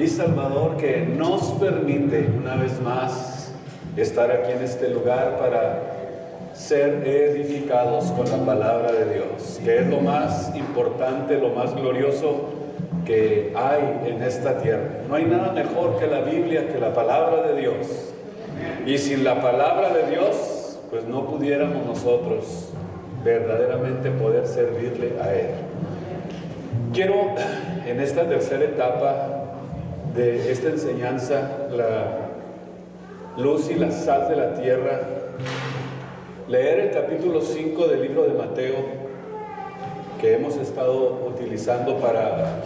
y Salvador, que nos permite una vez más estar aquí en este lugar para ser edificados con la palabra de Dios, que es lo más importante, lo más glorioso que hay en esta tierra. No hay nada mejor que la Biblia, que la palabra de Dios. Y sin la palabra de Dios, pues no pudiéramos nosotros verdaderamente poder servirle a Él. Quiero, en esta tercera etapa de esta enseñanza, la luz y la sal de la tierra, leer el capítulo 5 del libro de Mateo, que hemos estado utilizando para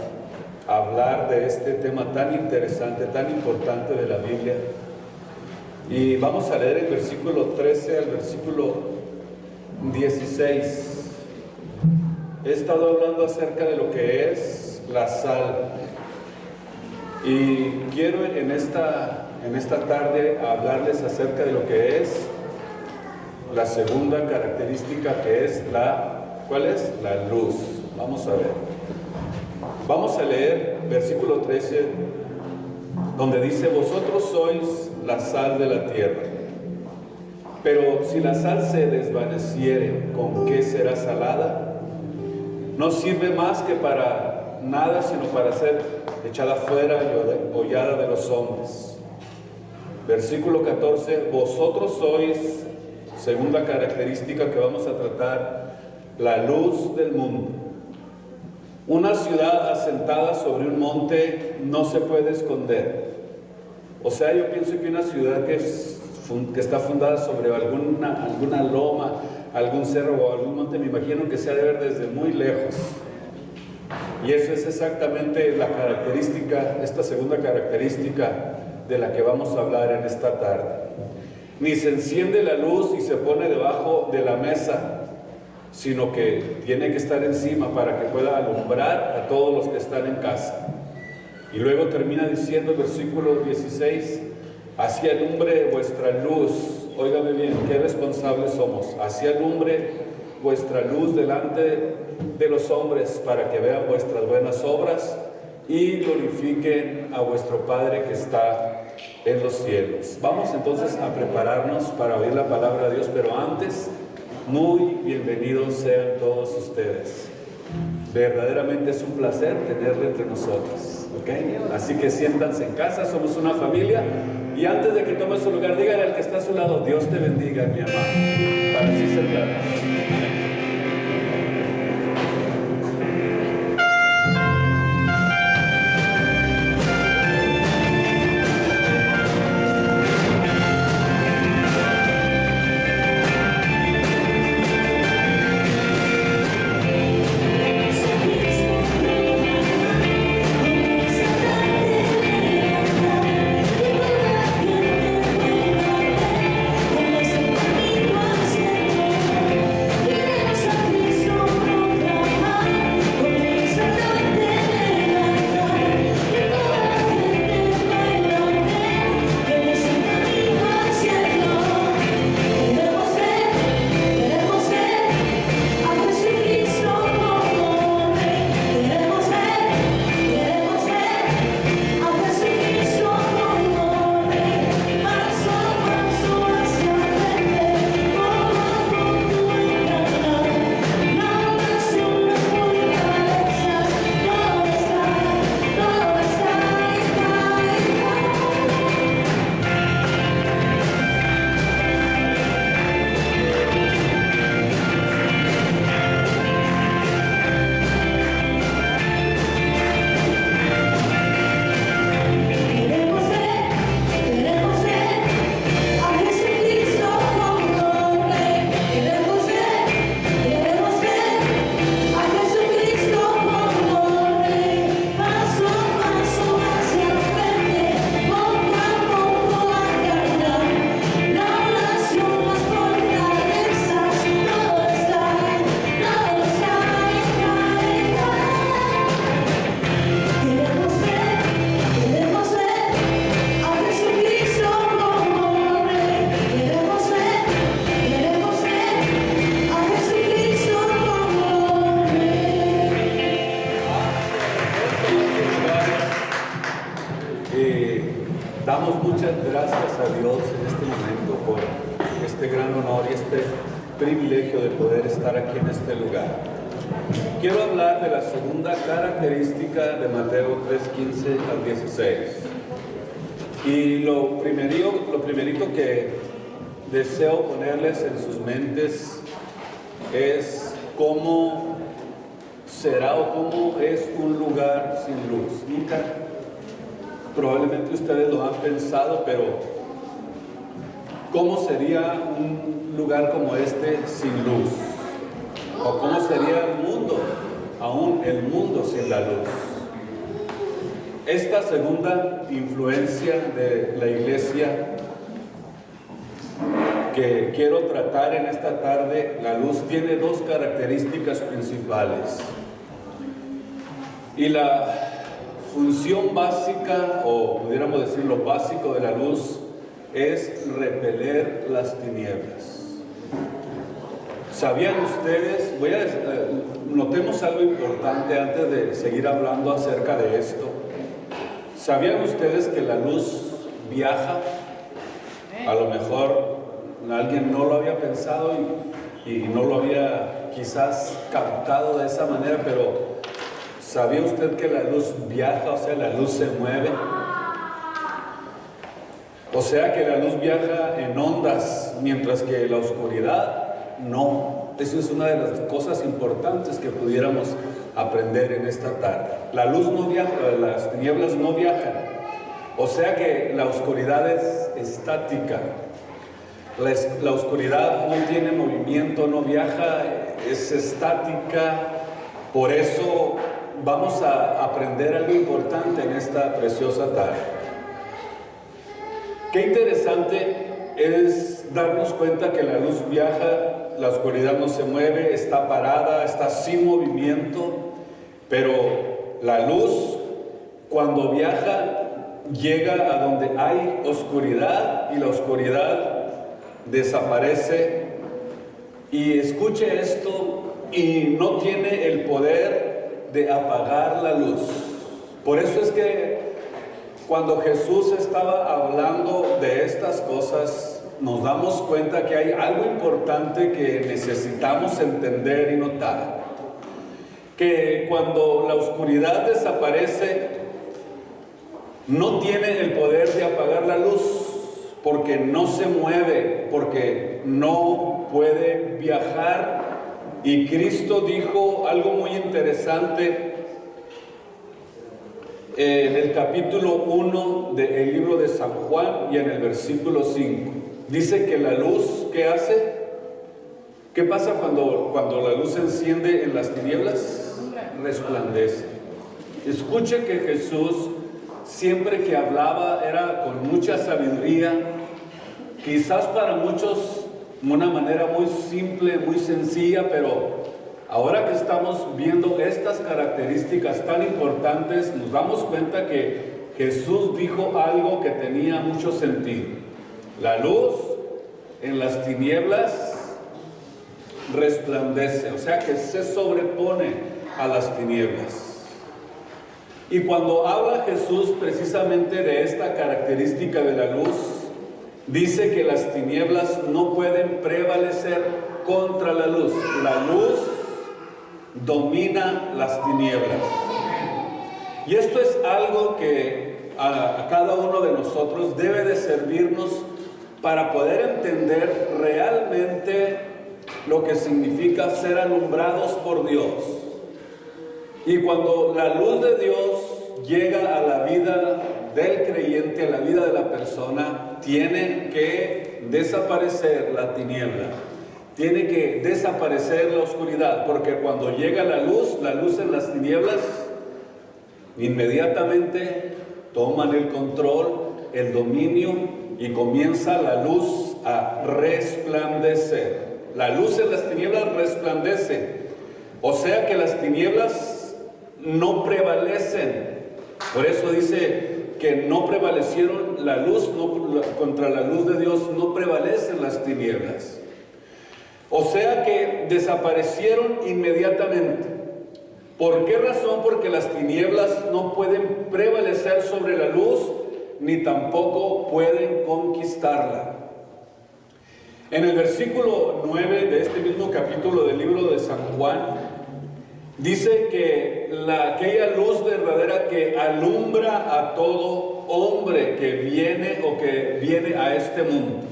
hablar de este tema tan interesante, tan importante de la Biblia. Y vamos a leer el versículo 13 al versículo 16. He estado hablando acerca de lo que es la sal. Y quiero en esta tarde hablarles acerca de lo que es la segunda característica, que es ¿cuál es? La luz. Vamos a ver. Vamos a leer versículo 13, donde dice: vosotros sois la sal de la tierra. Pero si la sal se desvaneciere, ¿con qué será salada? No sirve más que para nada, sino para ser echada fuera y hollada de los hombres. Versículo 14, vosotros sois, segunda característica que vamos a tratar, la luz del mundo. Una ciudad asentada sobre un monte no se puede esconder. O sea, yo pienso que una ciudad que está fundada sobre alguna loma, algún cerro o algún monte, me imagino que se ha de ver desde muy lejos. Y eso es exactamente la característica, esta segunda característica de la que vamos a hablar en esta tarde. Ni se enciende la luz y se pone debajo de la mesa, sino que tiene que estar encima para que pueda alumbrar a todos los que están en casa. Y luego termina diciendo el versículo 16: así alumbre vuestra luz. Óigame bien, qué responsables somos. Así alumbre vuestra luz delante de los hombres, para que vean vuestras buenas obras y glorifiquen a vuestro Padre que está en los cielos. Vamos entonces a prepararnos para oír la palabra de Dios, pero antes, muy bienvenidos sean todos ustedes. Verdaderamente es un placer tenerle entre nosotros, ¿ok? Así que siéntanse en casa, somos una familia. Y antes de que tome su lugar, díganle al que está a su lado: Dios te bendiga, mi amado, para así sentarnos. Conmigo siempre. Damos muchas gracias a Dios en este momento por este gran honor y este privilegio de poder estar aquí en este lugar. Quiero hablar de la segunda característica de Mateo 3:15 al 16. Y lo primerito que deseo ponerles en sus mentes es cómo será o cómo es un lugar sin luz. Nunca, probablemente ustedes lo han pensado, pero ¿cómo sería un lugar como este sin luz? ¿O cómo sería el mundo, aún el mundo sin la luz? Esta segunda influencia de la iglesia que quiero tratar en esta tarde, la luz, tiene dos características principales. Y la función básica, o pudiéramos decir lo básico de la luz, es repeler las tinieblas. ¿Sabían ustedes? Notemos algo importante antes de seguir hablando acerca de esto. ¿Sabían ustedes que la luz viaja? A lo mejor alguien no lo había pensado y no lo había quizás captado de esa manera, pero ¿sabía usted que la luz viaja? O sea, la luz se mueve. O sea que la luz viaja en ondas, mientras que la oscuridad no. Eso es una de las cosas importantes que pudiéramos aprender en esta tarde. La luz no viaja, las tinieblas no viajan. O sea que la oscuridad es estática. La oscuridad no tiene movimiento, no viaja, es estática. Por eso vamos a aprender algo importante en esta preciosa tarde. Qué interesante es darnos cuenta que la luz viaja, la oscuridad no se mueve, está parada, está sin movimiento, pero la luz, cuando viaja, llega a donde hay oscuridad y la oscuridad desaparece. Y escuche esto, y no tiene el poder de apagar la luz. Por eso es que cuando Jesús estaba hablando de estas cosas, nos damos cuenta que hay algo importante que necesitamos entender y notar. Que cuando la oscuridad desaparece, no tiene el poder de apagar la luz, porque no se mueve, porque no puede viajar. Y Cristo dijo algo muy interesante en el capítulo 1 del libro de San Juan y en el versículo 5. Dice que la luz, ¿qué hace? ¿Qué pasa cuando la luz se enciende en las tinieblas? Resplandece. Escuche que Jesús, siempre que hablaba, era con mucha sabiduría, quizás para muchos una manera muy simple, muy sencilla, pero ahora que estamos viendo estas características tan importantes, nos damos cuenta que Jesús dijo algo que tenía mucho sentido. La luz en las tinieblas resplandece, o sea que se sobrepone a las tinieblas. Y cuando habla Jesús precisamente de esta característica de la luz, dice que las tinieblas no pueden prevalecer contra la luz. La luz domina las tinieblas. Y esto es algo que a cada uno de nosotros debe de servirnos para poder entender realmente lo que significa ser alumbrados por Dios. Y cuando la luz de Dios llega a la vida del creyente, a la vida de la persona, tiene que desaparecer la tiniebla, tiene que desaparecer la oscuridad, porque cuando llega la luz en las tinieblas, inmediatamente toman el control, el dominio, y comienza la luz a resplandecer. La luz en las tinieblas resplandece, o sea que las tinieblas no prevalecen. Por eso dice que no prevalecieron la luz, contra la luz de Dios no prevalecen las tinieblas. O sea que desaparecieron inmediatamente. ¿Por qué razón? Porque las tinieblas no pueden prevalecer sobre la luz, ni tampoco pueden conquistarla. En el versículo 9 de este mismo capítulo del libro de San Juan, dice que aquella luz verdadera que alumbra a todo hombre que viene a este mundo.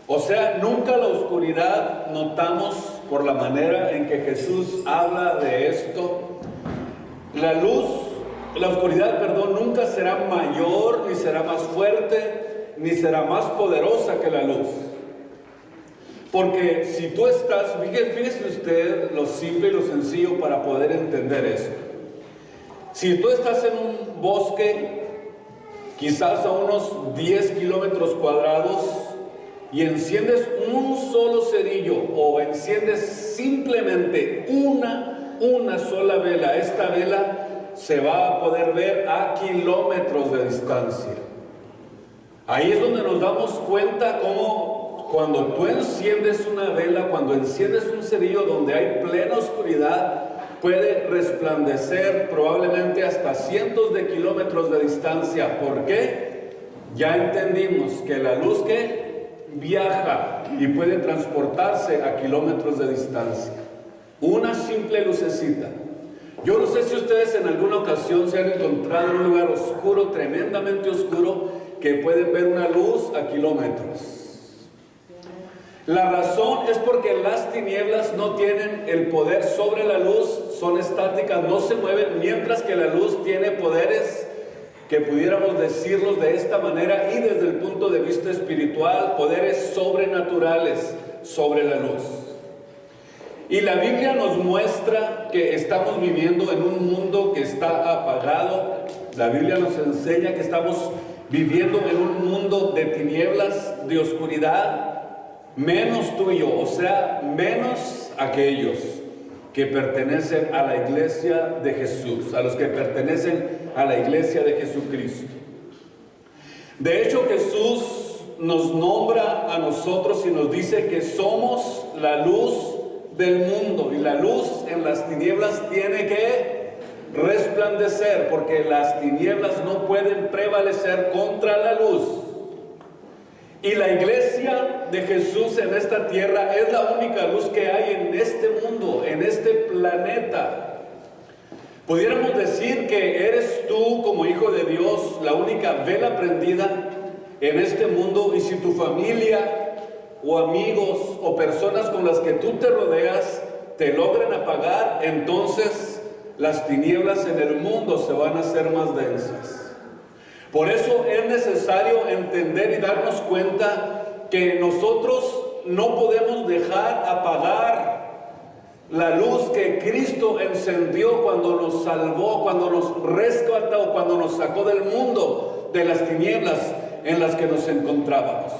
O sea, nunca la oscuridad notamos por la manera en que Jesús habla de esto. La oscuridad, nunca será mayor, ni será más fuerte, ni será más poderosa que la luz. Porque si tú estás, fíjese usted lo simple y lo sencillo para poder entender esto. Si tú estás en un bosque, quizás a unos 10 kilómetros cuadrados, y enciendes un solo cerillo o enciendes simplemente una sola vela, esta vela se va a poder ver a kilómetros de distancia. Ahí es donde nos damos cuenta cómo cuando tú enciendes una vela, cuando enciendes un cerillo donde hay plena oscuridad, puede resplandecer probablemente hasta cientos de kilómetros de distancia. ¿Por qué? Ya entendimos que la luz que viaja y puede transportarse a kilómetros de distancia. Una simple lucecita. Yo no sé si ustedes en alguna ocasión se han encontrado en un lugar oscuro, tremendamente oscuro, que pueden ver una luz a kilómetros. La razón es porque las tinieblas no tienen el poder sobre la luz, son estáticas, no se mueven, mientras que la luz tiene poderes que pudiéramos decirlos de esta manera, y desde el punto de vista espiritual, poderes sobrenaturales sobre la luz. Y la Biblia nos muestra que estamos viviendo en un mundo que está apagado. La Biblia nos enseña que estamos viviendo en un mundo de tinieblas, de oscuridad, menos tú y yo, o sea, menos aquellos que pertenecen a la iglesia de Jesús, a los que pertenecen a la iglesia de Jesucristo. De hecho, Jesús nos nombra a nosotros y nos dice que somos la luz del mundo, y la luz en las tinieblas tiene que resplandecer, porque las tinieblas no pueden prevalecer contra la luz. Y la iglesia de Jesús en esta tierra es la única luz que hay en este mundo, en este planeta. Pudiéramos decir que eres tú, como hijo de Dios, la única vela prendida en este mundo, y si tu familia o amigos o personas con las que tú te rodeas te logran apagar, entonces las tinieblas en el mundo se van a hacer más densas. Por eso es necesario entender y darnos cuenta que nosotros no podemos dejar apagar la luz que Cristo encendió cuando nos salvó, cuando nos rescató, cuando nos sacó del mundo de las tinieblas en las que nos encontrábamos.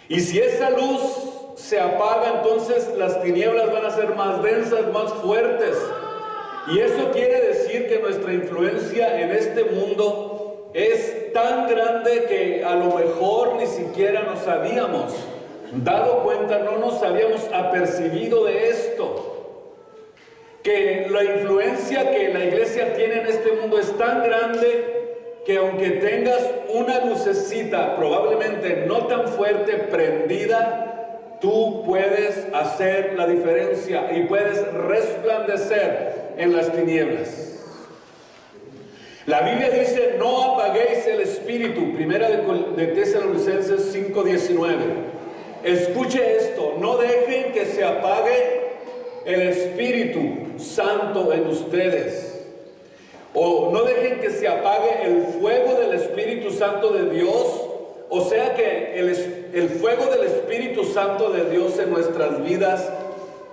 Y si esa luz se apaga, entonces las tinieblas van a ser más densas, más fuertes. Y eso quiere decir que nuestra influencia en este mundo es tan grande que a lo mejor ni siquiera nos habíamos dado cuenta, no nos habíamos apercibido de esto. Que la influencia que la iglesia tiene en este mundo es tan grande que aunque tengas una lucecita, probablemente no tan fuerte, prendida, tú puedes hacer la diferencia y puedes resplandecer en las tinieblas. La Biblia dice: no apaguéis el espíritu. Primera de Tesalonicenses 5:19. Escuche esto: no dejen que se apague el Espíritu Santo en ustedes, o no dejen que se apague el fuego del Espíritu Santo de Dios. O sea que el fuego del Espíritu Santo de Dios en nuestras vidas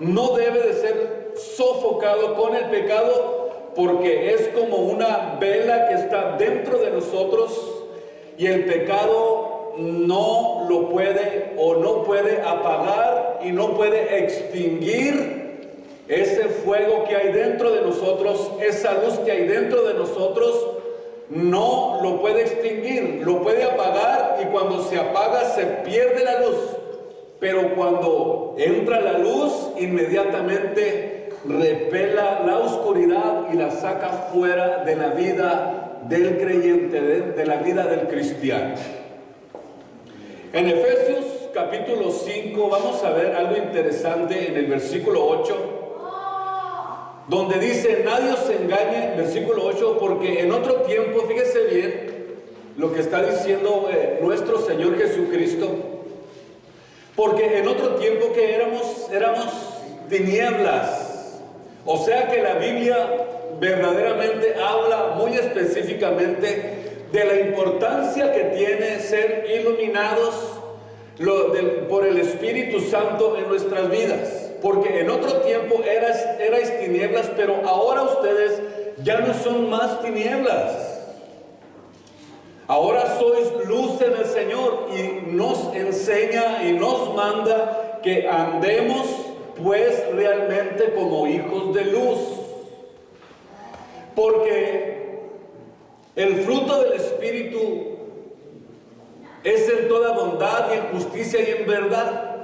no debe de ser sofocado con el pecado, porque es como una vela que está dentro de nosotros, y el pecado no lo puede o no puede apagar y no puede extinguir ese fuego que hay dentro de nosotros. Esa luz que hay dentro de nosotros no lo puede extinguir, lo puede apagar, y cuando se apaga se pierde la luz, pero cuando entra la luz inmediatamente repela la oscuridad y la saca fuera de la vida del creyente, de la vida del cristiano. En Efesios capítulo 5 vamos a ver algo interesante en el versículo 8, donde dice: nadie os engañe, versículo 8, porque en otro tiempo, fíjese bien lo que está diciendo nuestro Señor Jesucristo, porque en otro tiempo que éramos tinieblas. O sea que la Biblia verdaderamente habla muy específicamente de la importancia que tiene ser iluminados por el Espíritu Santo en nuestras vidas. Porque en otro tiempo erais tinieblas, pero ahora ustedes ya no son más tinieblas. Ahora sois luz en el Señor, y nos enseña y nos manda que andemos pues realmente como hijos de luz. Porque el fruto del Espíritu es en toda bondad y en justicia y en verdad,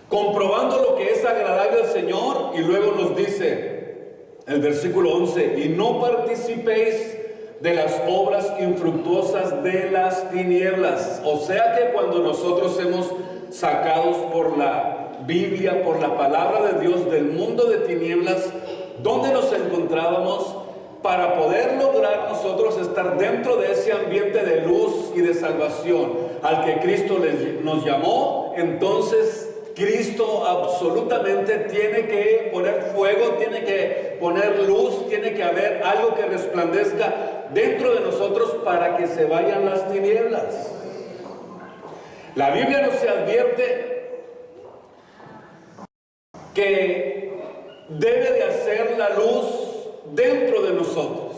comprobando lo que es agradable al Señor. Y luego nos dice el versículo 11: y no participéis de las obras infructuosas de las tinieblas. O sea que cuando nosotros hemos sacados por la Biblia, por la palabra de Dios, del mundo de tinieblas donde nos encontrábamos, para poder lograr nosotros estar dentro de ese ambiente de luz y de salvación al que Cristo nos llamó, entonces Cristo absolutamente tiene que poner fuego, tiene que poner luz, tiene que haber algo que resplandezca dentro de nosotros para que se vayan las tinieblas. La Biblia nos advierte que debe de hacer la luz dentro de nosotros.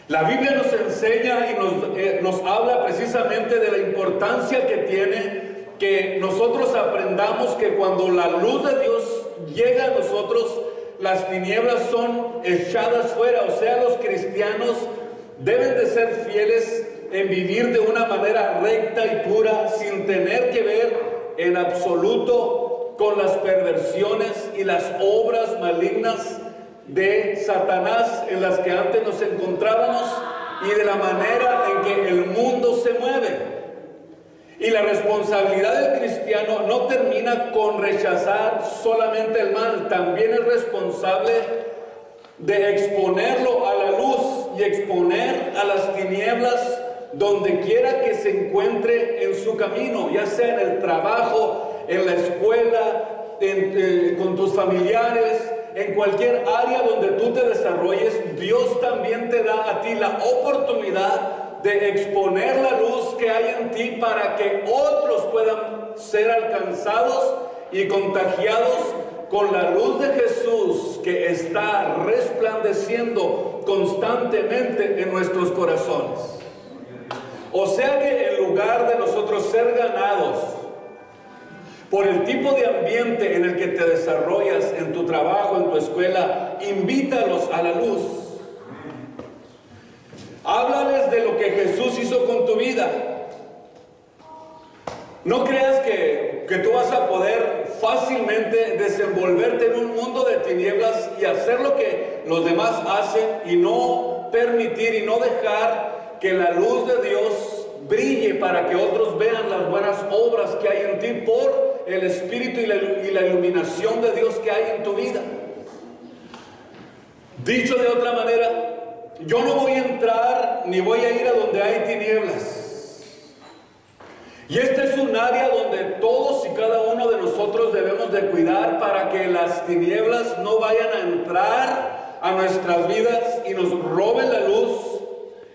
La Biblia nos enseña y nos habla precisamente de la importancia que tiene que nosotros aprendamos que cuando la luz de Dios llega a nosotros, las tinieblas son echadas fuera. O sea, los cristianos deben de ser fieles en vivir de una manera recta y pura, sin tener que ver en absoluto con las perversiones y las obras malignas de Satanás en las que antes nos encontrábamos y de la manera en que el mundo se mueve. Y la responsabilidad del cristiano no termina con rechazar solamente el mal, también es responsable de exponerlo a la luz y exponer a las tinieblas donde quiera que se encuentre en su camino, ya sea en el trabajo, en la escuela, con tus familiares, en cualquier área donde tú te desarrolles. Dios también te da a ti la oportunidad de exponer la luz que hay en ti para que otros puedan ser alcanzados y contagiados con la luz de Jesús que está resplandeciendo constantemente en nuestros corazones. O sea que en lugar de nosotros ser ganados por el tipo de ambiente en el que te desarrollas en tu trabajo, en tu escuela, invítalos a la luz. Háblales de lo que Jesús hizo con tu vida. No creas que tú vas a poder fácilmente desenvolverte en un mundo de tinieblas y hacer lo que los demás hacen y no permitir y no dejar que la luz de Dios brille para que otros vean las buenas obras que hay en ti por el Espíritu y la iluminación de Dios que hay en tu vida. Dicho de otra manera, yo no voy a entrar ni voy a ir a donde hay tinieblas. Y este es un área donde todos y cada uno de nosotros debemos de cuidar para que las tinieblas no vayan a entrar a nuestras vidas y nos roben la luz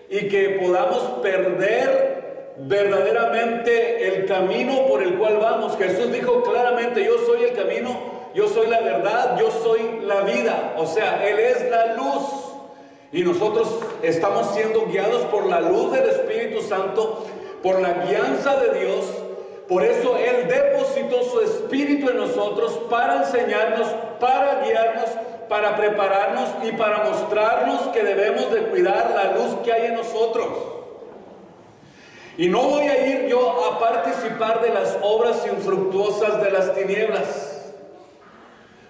y que podamos perder verdaderamente el camino por el cual vamos. Jesús dijo claramente: yo soy el camino, yo soy la verdad, yo soy la vida. O sea, Él es la luz. Y nosotros estamos siendo guiados por la luz del Espíritu Santo, por la guianza de Dios. Por eso Él depositó su Espíritu en nosotros para enseñarnos, para guiarnos, para prepararnos y para mostrarnos que debemos de cuidar la luz que hay en nosotros. Y no voy a ir yo a participar de las obras infructuosas de las tinieblas.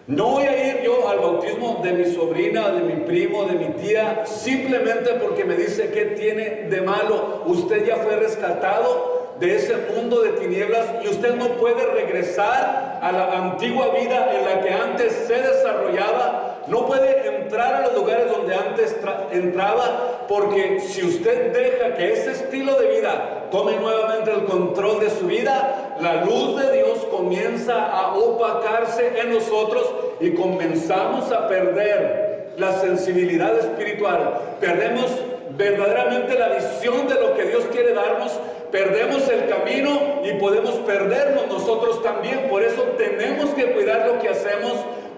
No voy a ir yo al bautismo de mi sobrina, de mi primo, de mi tía, simplemente porque me dice qué tiene de malo. Usted ya fue rescatado de ese mundo de tinieblas y usted no puede regresar a la antigua vida en la que antes se desarrollaba. No puede entrar a los lugares donde antes entraba, porque si usted deja que ese estilo de vida tome nuevamente el control de su vida, la luz de Dios comienza a opacarse en nosotros y comenzamos a perder la sensibilidad espiritual. Perdemos verdaderamente la visión de lo que Dios quiere darnos, perdemos el camino y podemos perdernos nosotros también. Por eso tenemos que cuidar lo que hacemos,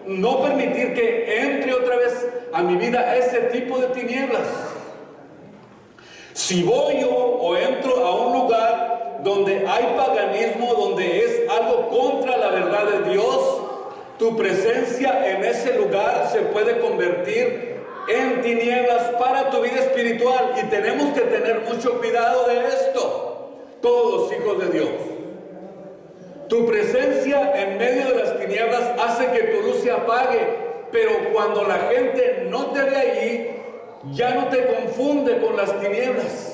no permitir que entre otra vez a mi vida ese tipo de tinieblas. Si voy yo o entro a un lugar donde hay paganismo, donde es algo contra la verdad de Dios, tu presencia en ese lugar se puede convertir en tinieblas para tu vida espiritual, y tenemos que tener mucho cuidado de esto, todos los hijos de Dios. Tu presencia en medio de las tinieblas hace que tu luz se apague, pero cuando la gente no te ve allí, ya no te confunde con las tinieblas.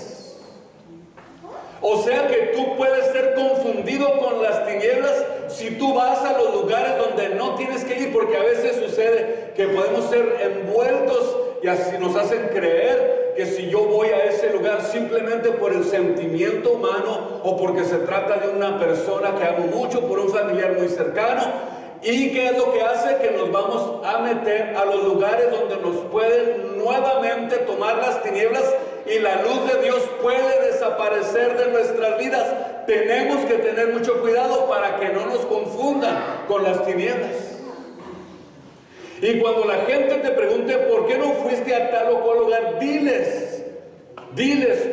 O sea que tú puedes ser confundido con las tinieblas si tú vas a los lugares donde no tienes que ir, porque a veces sucede que podemos ser envueltos y así nos hacen creer que si yo voy a ese lugar simplemente por el sentimiento humano o porque se trata de una persona que amo mucho, por un familiar muy cercano. ¿Y qué es lo que hace? Que nos vamos a meter a los lugares donde nos pueden nuevamente tomar las tinieblas y la luz de Dios puede desaparecer de nuestras vidas. Tenemos que tener mucho cuidado para que no nos confundan con las tinieblas. Y cuando la gente te pregunte por qué no fuiste a tal o cual lugar, diles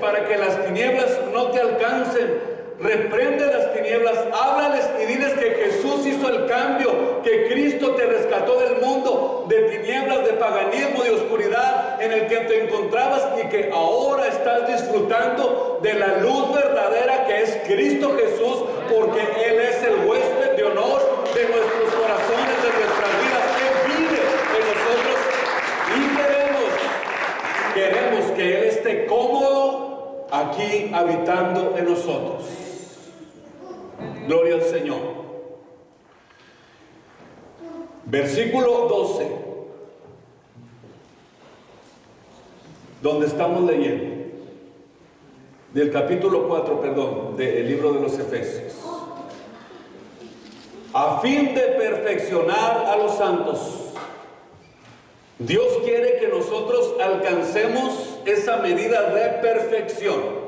para que las tinieblas no te alcancen. Reprende las tinieblas, háblales y diles que Jesús hizo el cambio, que Cristo te rescató del mundo de tinieblas, de paganismo, de oscuridad en el que te encontrabas, y que ahora estás disfrutando de la luz verdadera que es Cristo Jesús, porque Él es el huésped de honor de nuestros corazones, de nuestras vidas. Él vive en nosotros y queremos que Él esté cómodo aquí habitando en nosotros. Gloria al Señor. Versículo 12, donde estamos leyendo, del capítulo 4, del libro de los Efesios. A fin de perfeccionar a los santos, Dios quiere que nosotros alcancemos esa medida de perfección.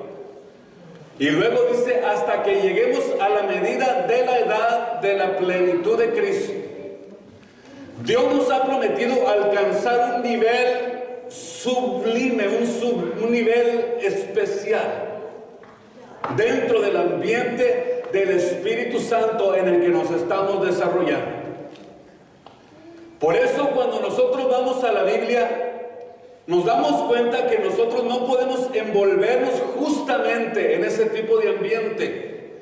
Y luego dice, hasta que lleguemos a la medida de la edad de la plenitud de Cristo. Dios nos ha prometido alcanzar un nivel sublime, un nivel especial dentro del ambiente del Espíritu Santo en el que nos estamos desarrollando. Por eso cuando nosotros vamos a la Biblia, nos damos cuenta que nosotros no podemos envolvernos justamente en ese tipo de ambiente,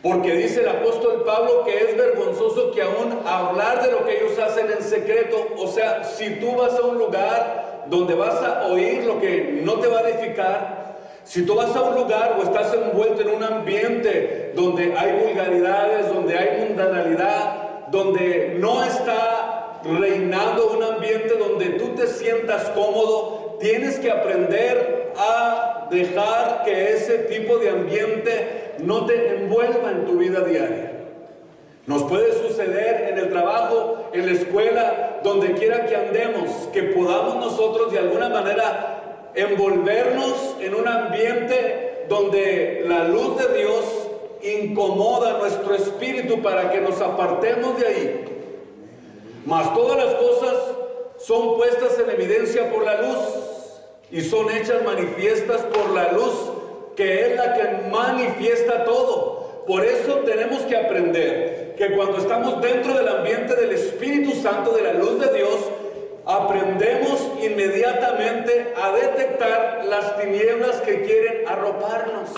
porque dice el apóstol Pablo que es vergonzoso que aún hablar de lo que ellos hacen en secreto. O sea, si tú vas a un lugar donde vas a oír lo que no te va a edificar, si tú vas a un lugar o estás envuelto en un ambiente donde hay vulgaridades, donde hay mundanalidad, donde no está reinando un ambiente donde tú te sientas cómodo, tienes que aprender a dejar que ese tipo de ambiente no te envuelva en tu vida diaria. Nos puede suceder en el trabajo, en la escuela, donde quiera que andemos, que podamos nosotros de alguna manera envolvernos en un ambiente donde la luz de Dios incomoda nuestro espíritu para que nos apartemos de ahí. Mas todas las cosas son puestas en evidencia por la luz y son hechas manifiestas por la luz, que es la que manifiesta todo. Por eso tenemos que aprender que cuando estamos dentro del ambiente del Espíritu Santo, de la luz de Dios, aprendemos inmediatamente a detectar las tinieblas que quieren arroparnos.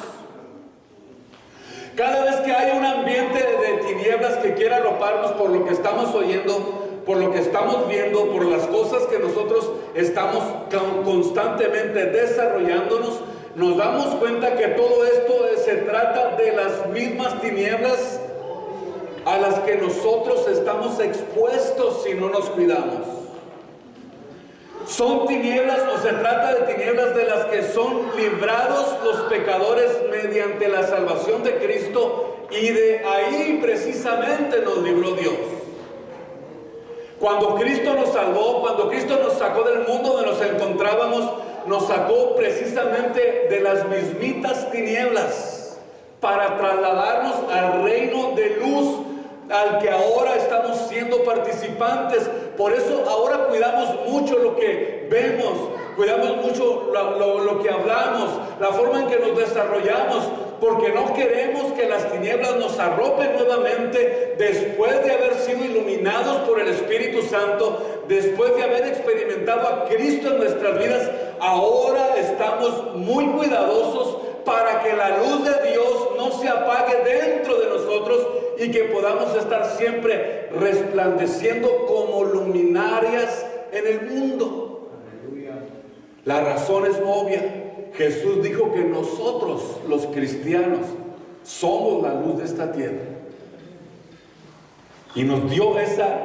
Cada vez que hay un ambiente de tinieblas que quiera arroparnos por lo que estamos oyendo, por lo que estamos viendo, por las cosas que nosotros estamos constantemente desarrollándonos, nos damos cuenta que todo esto se trata de las mismas tinieblas a las que nosotros estamos expuestos si no nos cuidamos. Son tinieblas, o se trata de tinieblas de las que son librados los pecadores mediante la salvación de Cristo, y de ahí precisamente nos libró Dios. Cuando Cristo nos salvó, cuando Cristo nos sacó del mundo donde nos encontrábamos, nos sacó precisamente de las mismitas tinieblas para trasladarnos al reino de luz al que ahora estamos siendo participantes. Por eso ahora cuidamos mucho lo que vemos, cuidamos mucho lo que hablamos, la forma en que nos desarrollamos, porque no queremos que las tinieblas nos arropen nuevamente después de haber sido iluminados por el Espíritu Santo, después de haber experimentado a Cristo en nuestras vidas. Ahora estamos muy cuidadosos para que la luz de Dios no se apague dentro de nosotros y que podamos estar siempre resplandeciendo como luminarias en el mundo. La razón es obvia. Jesús dijo que nosotros, los cristianos, somos la luz de esta tierra. Y nos dio esa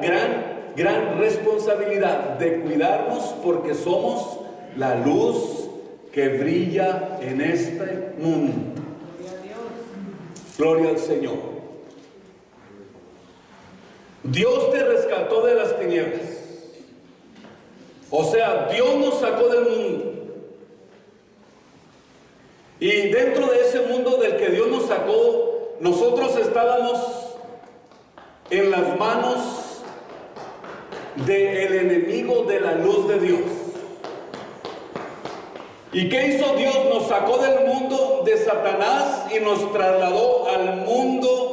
gran responsabilidad de cuidarnos, porque somos la luz que brilla en este mundo. Gloria al Señor. Dios te rescató de las tinieblas. O sea, Dios nos sacó del mundo. Y dentro de ese mundo del que Dios nos sacó, nosotros estábamos en las manos del enemigo de la luz de Dios. ¿Y qué hizo Dios? Nos sacó del mundo de Satanás y nos trasladó al mundo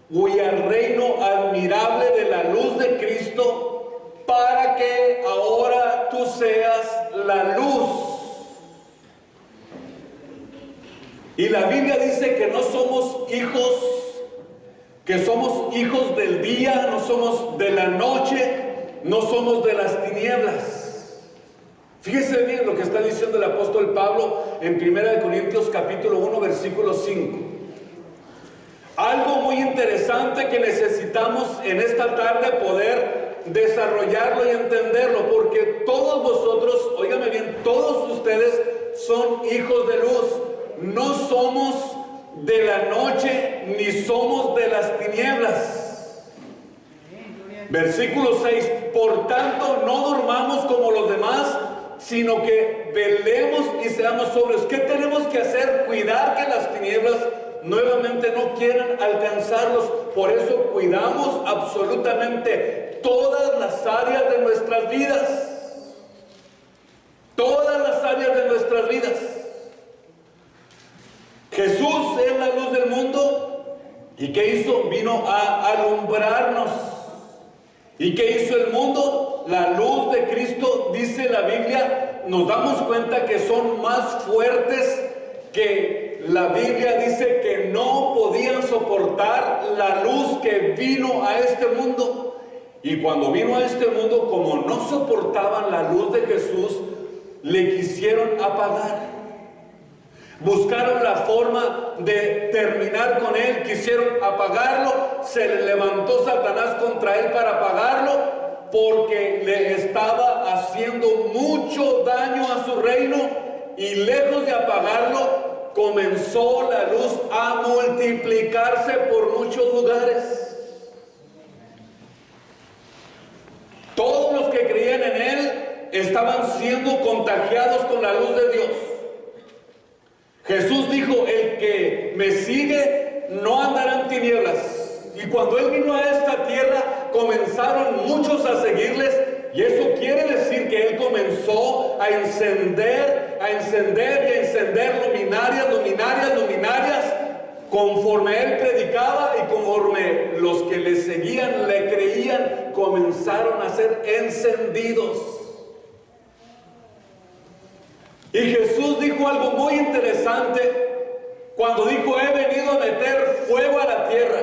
y al reino admirable de la luz de Cristo, para que ahora tú seas la luz. Y la Biblia dice que no somos hijos, que somos hijos del día, no somos de la noche, no somos de las tinieblas. Fíjese bien lo que está diciendo el apóstol Pablo en 1 Corintios capítulo 1 versículo 5. Algo muy interesante que necesitamos en esta tarde poder desarrollarlo y entenderlo, porque todos vosotros, óigame bien, todos ustedes son hijos de luz. No somos de la noche ni somos de las tinieblas. Versículo 6. Por tanto, no durmamos como los demás, sino que velemos y seamos sobrios. ¿Qué tenemos que hacer? Cuidar que las tinieblas nuevamente no quieran alcanzarlos. Por eso cuidamos absolutamente todas las áreas de nuestras vidas. Todas las áreas de nuestras vidas. Jesús es la luz del mundo. ¿Y qué hizo? Vino a alumbrarnos. ¿Y qué hizo el mundo? La luz de Cristo, dice la Biblia, nos damos cuenta que son más fuertes, que la Biblia dice que no podían soportar la luz que vino a este mundo. Y cuando vino a este mundo, como no soportaban la luz de Jesús, le quisieron apagar. Buscaron la forma de terminar con él, quisieron apagarlo. Se le levantó Satanás contra él para apagarlo, porque le estaba haciendo mucho daño a su reino, y lejos de apagarlo, comenzó la luz a multiplicarse por muchos lugares. Todos los que creían en él estaban siendo contagiados con la luz de Dios. Jesús dijo: el que me sigue no andará en tinieblas. Y cuando él vino a esta tierra, comenzaron muchos a seguirles, y eso quiere decir que él comenzó a encender luminarias, conforme él predicaba, y conforme los que le seguían, le creían, comenzaron a ser encendidos. Y Jesús dijo algo muy interesante cuando dijo: he venido a meter fuego a la tierra.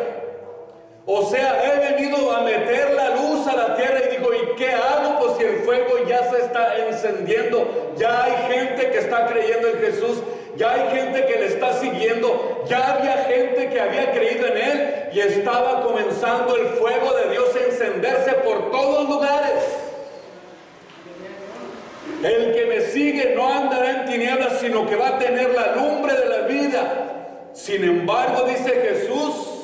O sea, he venido a meter la luz a la tierra y dijo, ¿y qué hago? Pues si el fuego ya se está encendiendo, ya hay gente que está creyendo en Jesús, ya hay gente que le está siguiendo, ya había gente que había creído en Él y estaba comenzando el fuego de Dios a encenderse por todos lugares. El que me sigue no andará en tinieblas, sino que va a tener la lumbre de la vida. Sin embargo, dice Jesús,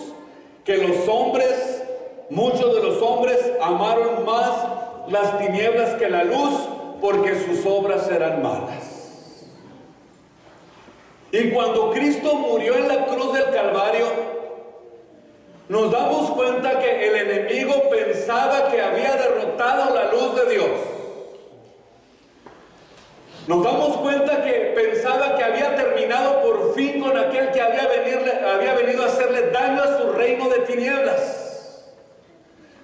que los hombres, muchos de los hombres amaron más las tinieblas que la luz, porque sus obras eran malas. Y cuando Cristo murió en la cruz del Calvario, nos damos cuenta que el enemigo pensaba que había derrotado la luz de Dios. Nos damos cuenta que pensaba que había terminado por fin con aquel que había venido a hacerle daño a su reino de tinieblas.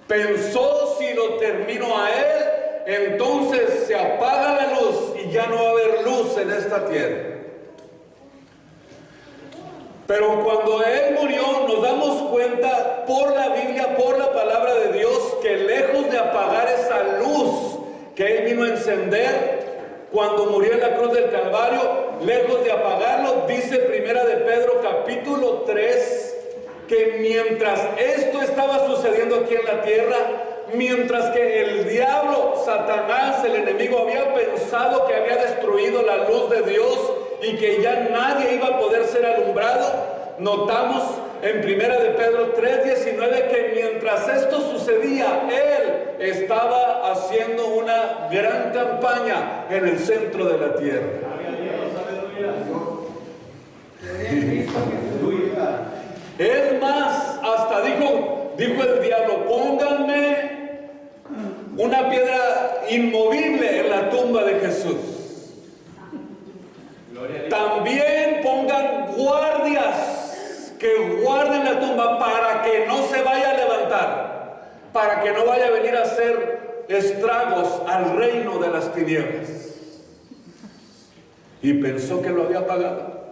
Pensó, si lo termino a él, entonces se apaga la luz y ya no va a haber luz en esta tierra. Pero cuando Él murió, nos damos cuenta por la Biblia, por la palabra de Dios, que lejos de apagar esa luz que Él vino a encender, cuando murió en la cruz del Calvario, lejos de apagarlo, dice Primera de Pedro capítulo 3, que mientras esto estaba sucediendo aquí en la tierra, mientras que el diablo, Satanás, el enemigo, había pensado que había destruido la luz de Dios y que ya nadie iba a poder ser alumbrado, notamos en Primera de Pedro 3:19 que mientras esto sucedía, Él estaba haciendo una gran campaña en el centro de la tierra. Es más, hasta dijo el diablo, pónganme una piedra inmovible en la tumba de Jesús. También pongan guardias que guarden la tumba para que no se vaya a levantar, para que no vaya a venir a hacer estragos al reino de las tinieblas. Y pensó que lo había pagado.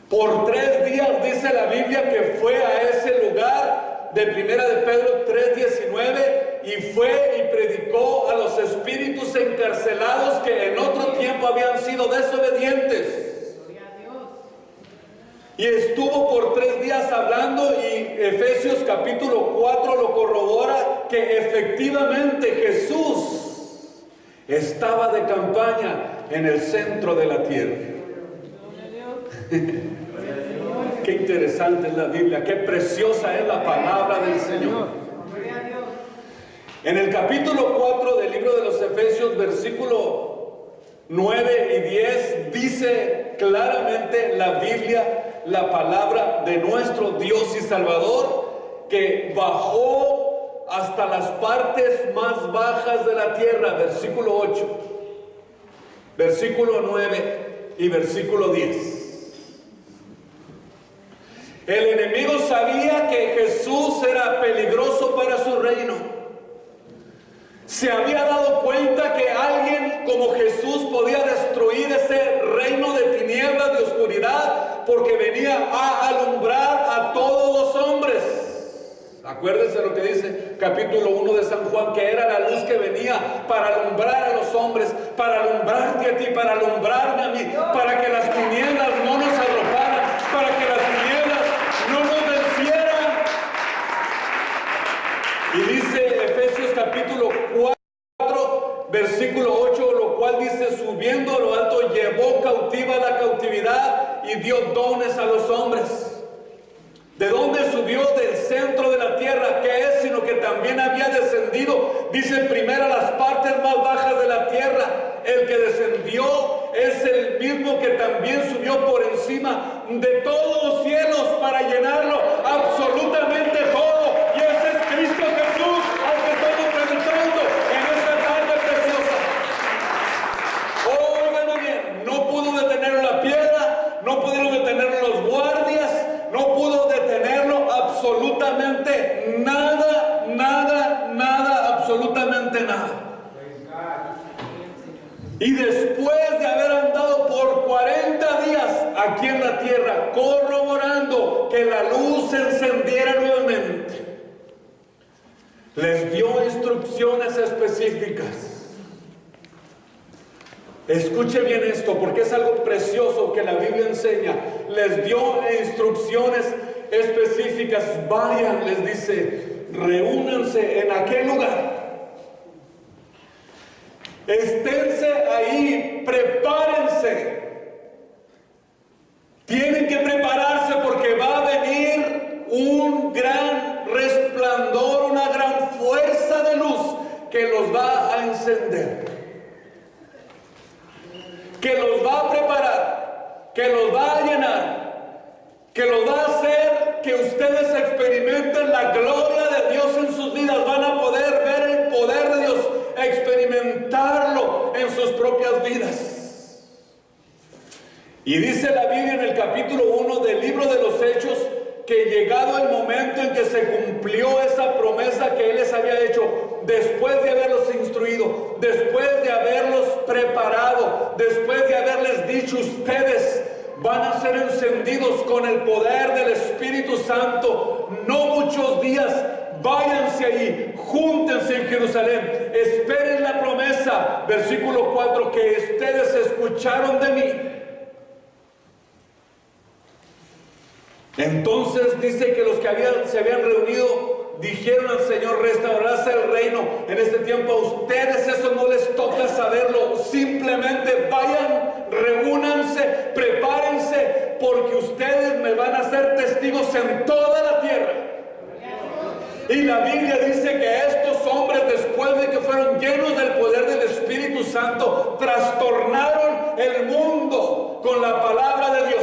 Por 3 días dice la Biblia que fue a ese lugar de Primera de Pedro 3:19 y fue y predicó a los espíritus encarcelados que en otro tiempo habían sido desobedientes. Y estuvo por 3 días hablando, y Efesios capítulo 4 lo corrobora, que efectivamente Jesús estaba de campaña en el centro de la tierra. Qué interesante es la Biblia, qué preciosa es la palabra del Señor. En el capítulo 4 del libro de los Efesios, versículo 9 y 10, dice claramente la Biblia, la palabra de nuestro Dios y Salvador, que bajó hasta las partes más bajas de la tierra, versículo 8, versículo 9 y versículo 10. El enemigo sabía que Jesús era peligroso para su reino. Se había dado cuenta que alguien como Jesús podía destruir ese reino de tinieblas, de oscuridad, porque venía a alumbrar a todos los hombres. Acuérdense lo que dice capítulo 1 de San Juan, que era la luz que venía para alumbrar a los hombres, para alumbrarte a ti, para alumbrarme a mí, para que las tinieblas no nos arroparan, para que las tinieblas no nos vencieran. Y dice Efesios capítulo 4, versículo 8, lo cual dice, subiendo a lo alto, llevó cautiva la cautividad y dio dones a los hombres. ¿De dónde subió? Del centro de la tierra, que es, sino que también había descendido, dice primero, a las partes más bajas de la tierra. El que descendió es el mismo que también subió por encima de todos los cielos para llenarlo absolutamente todo. Y ese es Cristo Jesús, al que estamos predicando en esta tarde preciosa. Óiganme bien, no pudo detener la piedra, no pudieron detener los guardias, no pudo detenerlo absolutamente nada, nada, nada, absolutamente nada. Y después de haber andado por 40 días aquí en la tierra, corroborando que la luz se encendiera nuevamente. Les dio instrucciones específicas. Escuche bien esto, porque es algo precioso que la Biblia enseña. Les dio instrucciones específicas. Vayan, les dice, reúnanse en aquel lugar. Esténse ahí, prepárense. Tienen que prepararse porque va a venir un gran resplandor, una gran fuerza de luz que los va a encender, que los va a preparar, que los va a llenar, que los va a hacer que ustedes experimenten la gloria de Dios en sus vidas. Van a poder ver el poder de Dios, experimentarlo en sus propias vidas. Y dice la Biblia en el capítulo 1 del libro de los Hechos que llegado el momento en que se cumplió esa promesa que Él les había hecho, después de haberlos instruido, después de haberlos preparado, después de haberles dicho, ustedes van a ser encendidos con el poder del Espíritu Santo, no muchos días, váyanse ahí, júntense en Jerusalén, esperen la promesa, versículo 4, que ustedes escucharon de mí. Entonces dice que los que se habían reunido dijeron al Señor, restaurarás el reino en este tiempo. A ustedes eso no les toca saberlo, simplemente vayan, reúnanse, prepárense, porque ustedes me van a ser testigos en toda la tierra. Y la Biblia dice que estos hombres, después de que fueron llenos del poder del Espíritu Santo, trastornaron el mundo con la palabra de Dios.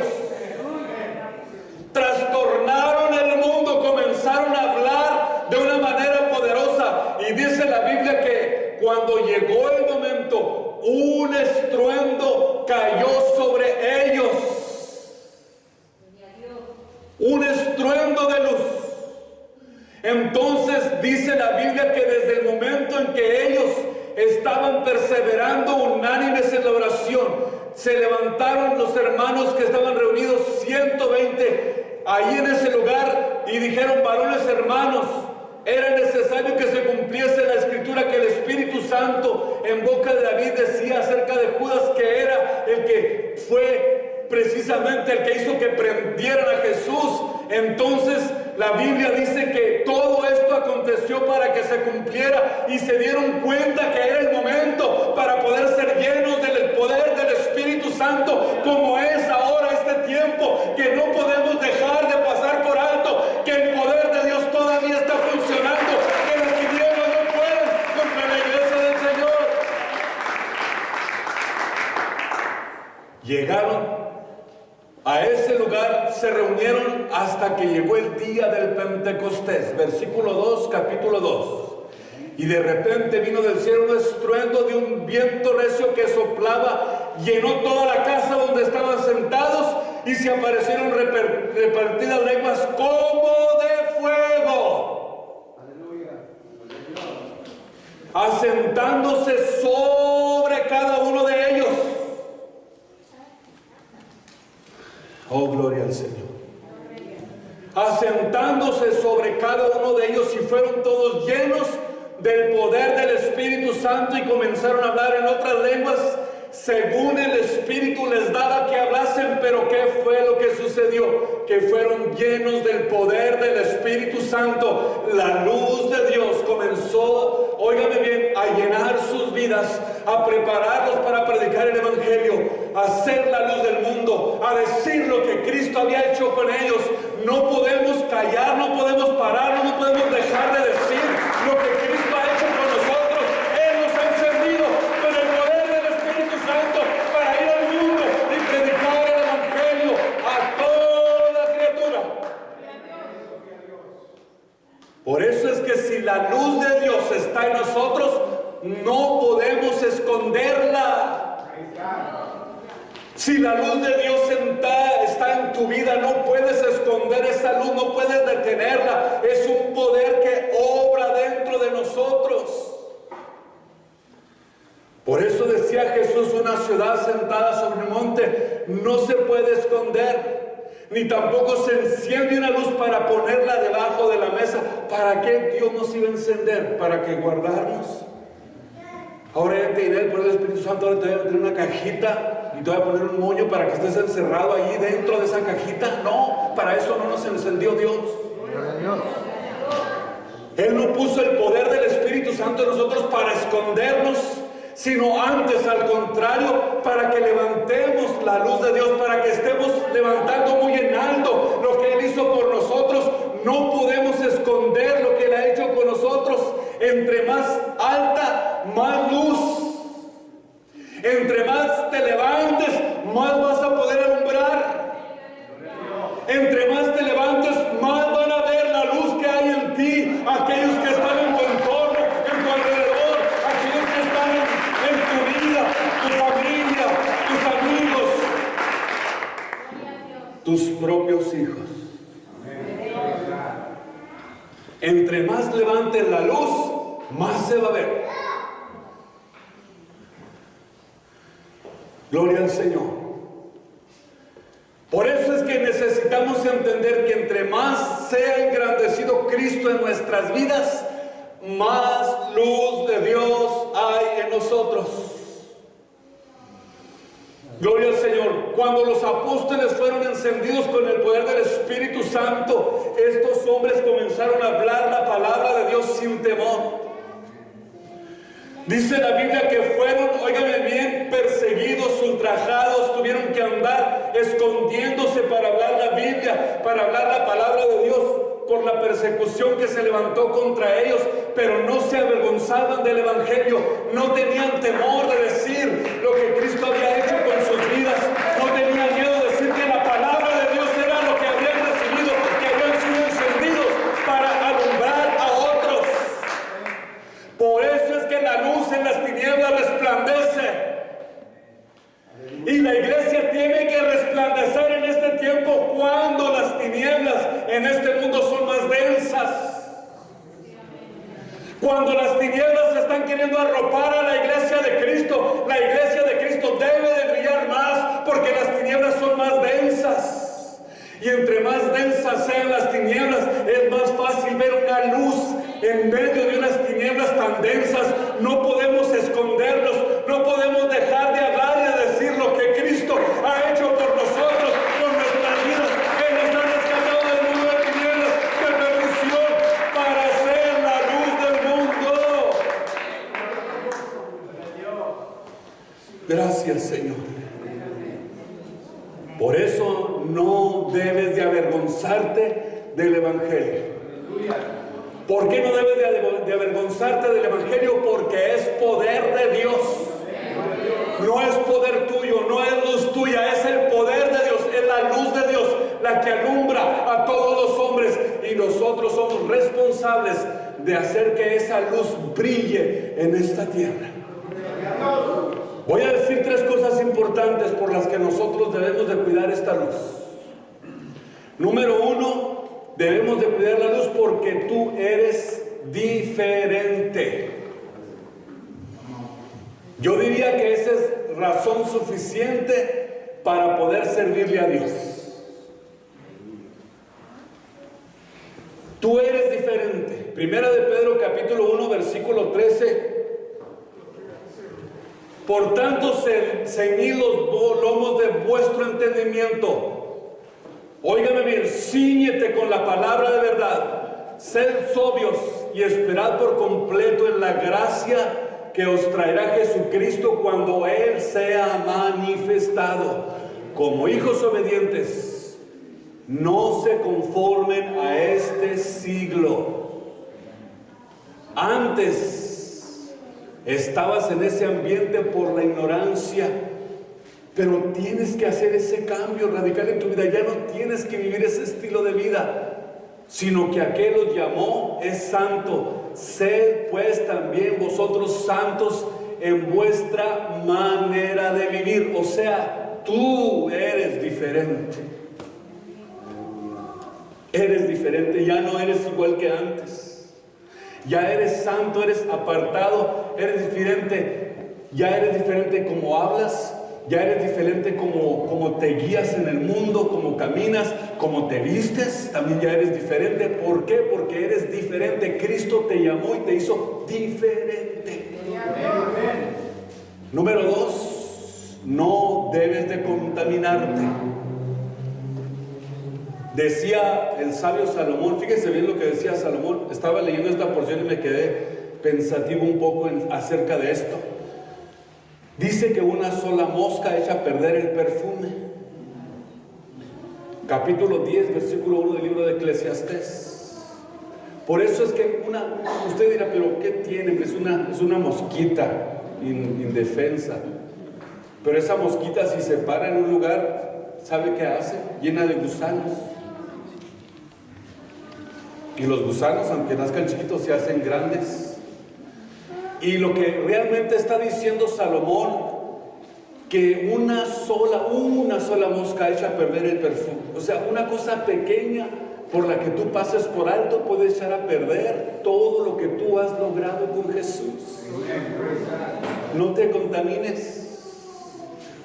Trastornaron el mundo, comenzaron a hablar de una manera poderosa. Y dice la Biblia que cuando llegó el momento, un estruendo cayó sobre ellos. Un estruendo de luz. Entonces dice la Biblia que desde el momento en que ellos estaban perseverando unánimes en la oración, se levantaron los hermanos que estaban reunidos, 120, ahí en ese lugar, y dijeron, varones hermanos, era necesario que se cumpliese la escritura que el Espíritu Santo en boca de David decía acerca de Judas, que era el que fue precisamente el que hizo que prendieran a Jesús. Entonces la Biblia dice que todo esto aconteció para que se cumpliera, y se dieron cuenta que era el momento para poder ser llenos del poder del Espíritu Santo, como es ahora este tiempo, que no podemos dejar de pasar por alto, que el poder de Dios todavía está funcionando, que las tinieblas no pueden contra la iglesia del Señor. Llegaron a ese lugar, se reunieron hasta que llegó el día del Pentecostés, versículo 2, capítulo 2. Y de repente vino del cielo un estruendo de un viento recio que soplaba, llenó toda la casa donde estaban sentados, y se aparecieron repartidas lenguas como de fuego, asentándose sobre cada uno de ellos. Oh, gloria al Señor. Asentándose sobre cada uno de ellos, y fueron todos llenos del poder del Espíritu Santo, y comenzaron a hablar en otras lenguas según el Espíritu les daba que hablasen. Pero ¿qué fue lo que sucedió? Que fueron llenos del poder del Espíritu Santo. La luz de Dios comenzó, óigame bien, a llenar sus vidas, a prepararlos para predicar el Evangelio, a ser la luz del mundo, a decir lo que Cristo había hecho con ellos. No podemos callar, no podemos parar, no podemos dejar de decir lo que Cristo ha hecho con nosotros. Él nos ha encendido con el poder del Espíritu Santo para ir al mundo y predicar el Evangelio a toda criatura. Por eso es que si la luz de Dios está en nosotros, no podemos esconderla. Si la luz de Dios está en tu vida, no puedes esconder esa luz, no puedes detenerla. Es un poder que obra dentro de nosotros. Por eso decía Jesús, una ciudad sentada sobre un monte no se puede esconder, ni tampoco se enciende una luz para ponerla debajo de la mesa. ¿Para qué Dios nos iba a encender? ¿Para que guardarnos? Ahora ya te diré, por el Espíritu Santo, ahora te voy a meter una cajita y te voy a poner un moño para que estés encerrado allí dentro de esa cajita. No, para eso no nos encendió Dios. Él no puso el poder del Espíritu Santo en nosotros para escondernos, sino antes, al contrario, para que levantemos la luz de Dios, para que estemos levantando muy en alto lo que Él hizo por nosotros. No podemos esconder lo que Él ha hecho con nosotros. Entre más alta, más luz. Entre más te levantes, más vas a poder alumbrar. Entre más te levantes, más van a ver la luz que hay en ti. Aquellos que están en tu entorno, en tu alrededor, aquellos que están en tu vida, tu familia, tus amigos, tus propios hijos. Entre más levantes la luz, más se va a ver. Gloria al Señor. Por eso es que necesitamos entender que entre más sea engrandecido Cristo en nuestras vidas, más luz de Dios hay en nosotros. Gloria al Señor. Cuando los apóstoles fueron encendidos con el poder del Espíritu Santo, estos hombres comenzaron a hablar la palabra de Dios sin temor. Dice la Biblia que fueron, óigame bien, perseguidos, ultrajados, tuvieron que andar escondiéndose para hablar la Biblia, para hablar la palabra de Dios, por la persecución que se levantó contra ellos, pero no se avergonzaban del Evangelio, no tenían temor de decir lo que Cristo había hecho con sus vidas, no tenían miedo de decir que la palabra de Dios era lo que habían recibido, que habían sido encendidos para alumbrar a otros. Por eso es que la luz en las tinieblas resplandece. Y la iglesia tiene que resplandecer en este tiempo cuando las tinieblas en este mundo son más densas. Cuando las tinieblas están queriendo arropar a la iglesia de Cristo, la iglesia de Cristo debe de brillar más porque las tinieblas son más densas. Y entre más densas sean las tinieblas, es más fácil ver una luz en medio de unas tinieblas tan densas. No podemos escondernos, no podemos dejar de hablar y de decir lo que Cristo ha hecho por nosotros, por nuestras vidas. Él nos ha rescatado del mundo de tinieblas, de perdición, para ser la luz del mundo. Gracias, Señor. Por eso no debes de avergonzarte del Evangelio. ¿Por qué no debes de avergonzarte del Evangelio? Porque es poder de Dios. No es poder tuyo, no es luz tuya, es el poder de Dios, es la luz de Dios la que alumbra a todos los hombres. Y nosotros somos responsables de hacer que esa luz brille en esta tierra. Voy a decir tres cosas importantes por las que nosotros debemos de cuidar esta luz. Número uno, debemos de cuidar la luz porque tú eres diferente. Yo diría que esa es razón suficiente para poder servirle a Dios. Tú eres diferente. Primera de Pedro capítulo 1 versículo 13. Por tanto, ceñid los lomos de vuestro entendimiento. Óigame bien, cíñete con la palabra de verdad. Sed sobrios y esperad por completo en la gracia que os traerá Jesucristo cuando Él sea manifestado. Como hijos obedientes, no se conformen a este siglo. Antes estabas en ese ambiente por la ignorancia, pero tienes que hacer ese cambio radical en tu vida. Ya no tienes que vivir ese estilo de vida, sino que aquel los llamó es santo. Sed pues también vosotros santos en vuestra manera de vivir. O sea, tú eres diferente. Eres diferente, ya no eres igual que antes. Ya eres santo, eres apartado, eres diferente. Ya eres diferente como hablas, ya eres diferente como te guías en el mundo, como caminas, como te vistes, también ya eres diferente. ¿Por qué? Porque eres diferente. Cristo te llamó y te hizo diferente. Número 2, no debes de contaminarte. Decía el sabio Salomón, fíjese bien lo que decía Salomón. Estaba leyendo esta porción y me quedé pensativo un poco acerca de esto. Dice que una sola mosca echa a perder el perfume. Capítulo 10, versículo 1 del libro de Eclesiastés. Por eso es que usted dirá, pero ¿qué tiene? Es una mosquita indefensa. Pero esa mosquita, si se para en un lugar, ¿sabe qué hace? Llena de gusanos. Y los gusanos, aunque nazcan chiquitos, se hacen grandes. Y lo que realmente está diciendo Salomón, que una sola mosca echa a perder el perfume. O sea, una cosa pequeña por la que tú pases por alto puede echar a perder todo lo que tú has logrado con Jesús. No te contamines.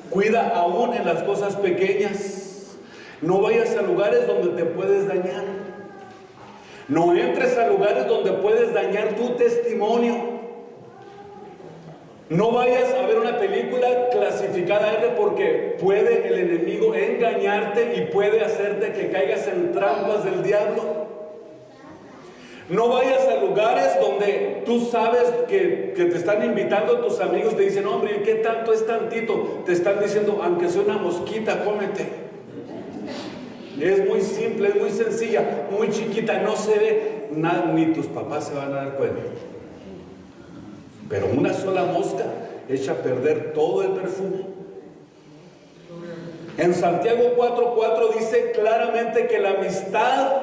Cuida aún en las cosas pequeñas. No vayas a lugares donde te puedes dañar. No entres a lugares donde puedes dañar tu testimonio. No vayas a ver una película clasificada R, porque puede el enemigo engañarte y puede hacerte que caigas en trampas del diablo. No vayas a lugares donde tú sabes que te están invitando tus amigos, te dicen, hombre, ¿qué tanto es tantito? Te están diciendo, aunque sea una mosquita, cómete. Es muy simple, es muy sencilla, muy chiquita, no se ve nada, ni tus papás se van a dar cuenta. Pero una sola mosca echa a perder todo el perfume. En Santiago 4:4 dice claramente que la amistad,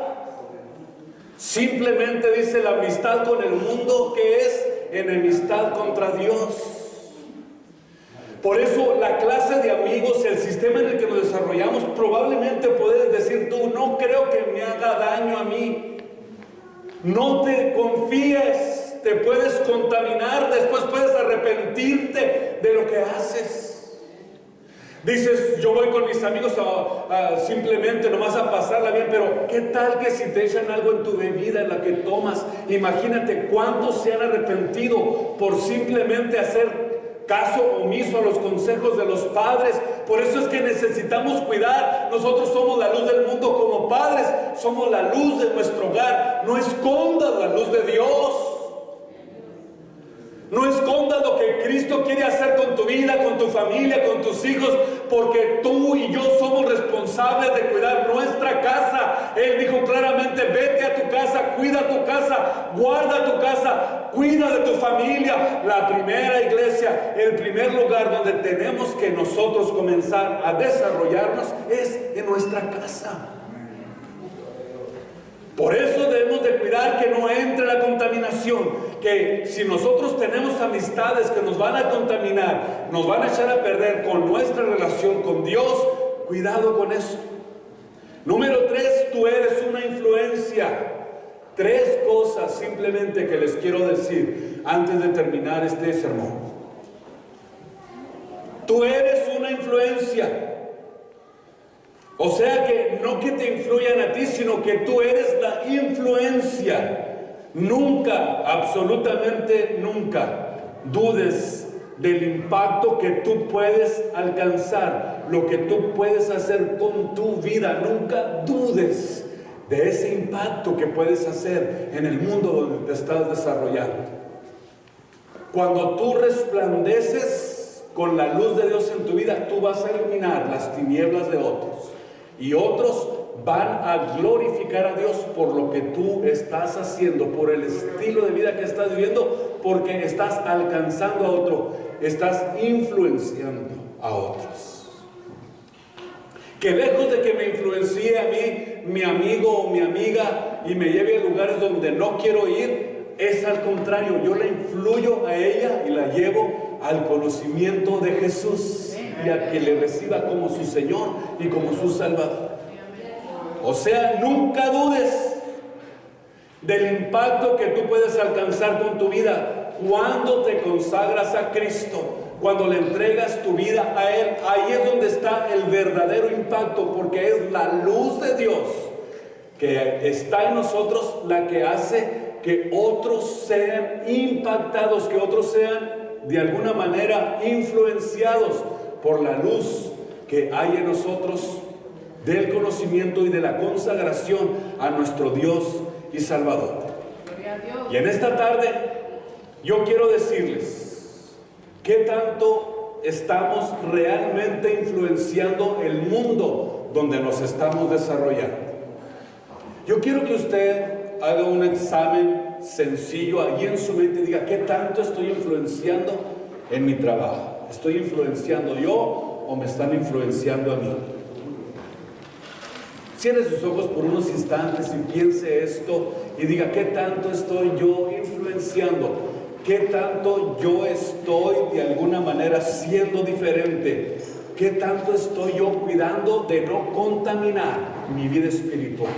simplemente dice la amistad con el mundo, que es enemistad contra Dios. Por eso la clase de amigos, el sistema en el que nos desarrollamos, probablemente puedes decir tú, no creo que me haga daño a mí. No te confíes. Te puedes contaminar, después puedes arrepentirte de lo que haces. Dices, yo voy con mis amigos simplemente nomás a pasarla bien, pero ¿qué tal que si te echan algo en tu bebida en la que tomas? Imagínate cuántos se han arrepentido por simplemente hacer caso omiso a los consejos de los padres. Por eso es que necesitamos cuidar. Nosotros somos la luz del mundo como padres, somos la luz de nuestro hogar. No escondas la luz de Dios. No escondas lo que Cristo quiere hacer con tu vida, con tu familia, con tus hijos, porque tú y yo somos responsables de cuidar nuestra casa. Él dijo claramente, vete a tu casa, cuida tu casa, guarda tu casa, cuida de tu familia. La primera iglesia, el primer lugar donde tenemos que nosotros comenzar a desarrollarnos es en nuestra casa. Por eso debemos de cuidar que no entre la contaminación, que si nosotros tenemos amistades que nos van a contaminar, nos van a echar a perder con nuestra relación con Dios, cuidado con eso. Número 3, tú eres una influencia. 3 cosas simplemente que les quiero decir antes de terminar este sermón. Tú eres una influencia. O sea que no que te influyan a ti, sino que tú eres la influencia. Nunca, absolutamente nunca, dudes del impacto que tú puedes alcanzar, lo que tú puedes hacer con tu vida. Nunca dudes de ese impacto que puedes hacer en el mundo donde te estás desarrollando. Cuando tú resplandeces con la luz de Dios en tu vida, tú vas a iluminar las tinieblas de otros. Y otros van a glorificar a Dios por lo que tú estás haciendo, por el estilo de vida que estás viviendo, porque estás alcanzando a otro, estás influenciando a otros. Que lejos de que me influencie a mí, mi amigo o mi amiga, y me lleve a lugares donde no quiero ir, es al contrario, yo la influyo a ella y la llevo al conocimiento de Jesús. Y a que le reciba como su Señor y como su Salvador. O sea, nunca dudes del impacto que tú puedes alcanzar con tu vida cuando te consagras a Cristo. Cuando le entregas tu vida a Él, ahí es donde está el verdadero impacto, porque es la luz de Dios que está en nosotros la que hace que otros sean impactados, que otros sean de alguna manera influenciados por la luz que hay en nosotros del conocimiento y de la consagración a nuestro Dios y Salvador. Y en esta tarde yo quiero decirles qué tanto estamos realmente influenciando el mundo donde nos estamos desarrollando. Yo quiero que usted haga un examen sencillo allí en su mente y diga, ¿qué tanto estoy influenciando en mi trabajo? ¿Estoy influenciando yo o me están influenciando a mí? Cierre sus ojos por unos instantes y piense esto y diga, ¿qué tanto estoy yo influenciando? ¿Qué tanto yo estoy de alguna manera siendo diferente? ¿Qué tanto estoy yo cuidando de no contaminar mi vida espiritual?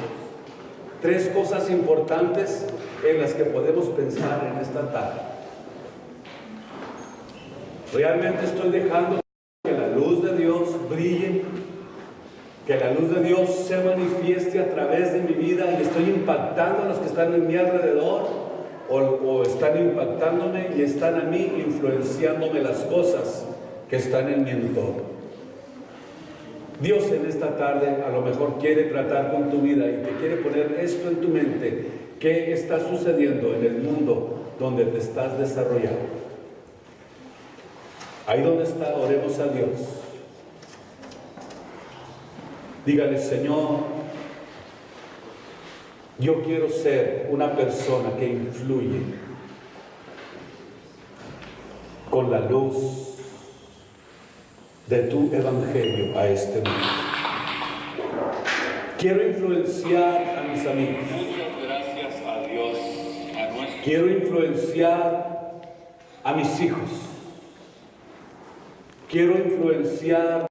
3 cosas importantes en las que podemos pensar en esta tarde. ¿Realmente estoy dejando que la luz de Dios brille? Que la luz de Dios se manifieste a través de mi vida y estoy impactando a los que están en mi alrededor, o están impactándome y están a mí influenciándome las cosas que están en mi entorno. Dios en esta tarde a lo mejor quiere tratar con tu vida y te quiere poner esto en tu mente. ¿Qué está sucediendo en el mundo donde te estás desarrollando? Ahí donde está, oremos a Dios. Dígale, Señor, yo quiero ser una persona que influye con la luz de tu evangelio a este mundo. Quiero influenciar a mis amigos. Muchas gracias a Dios, a nuestro Quiero influenciar a mis hijos. Quiero influenciar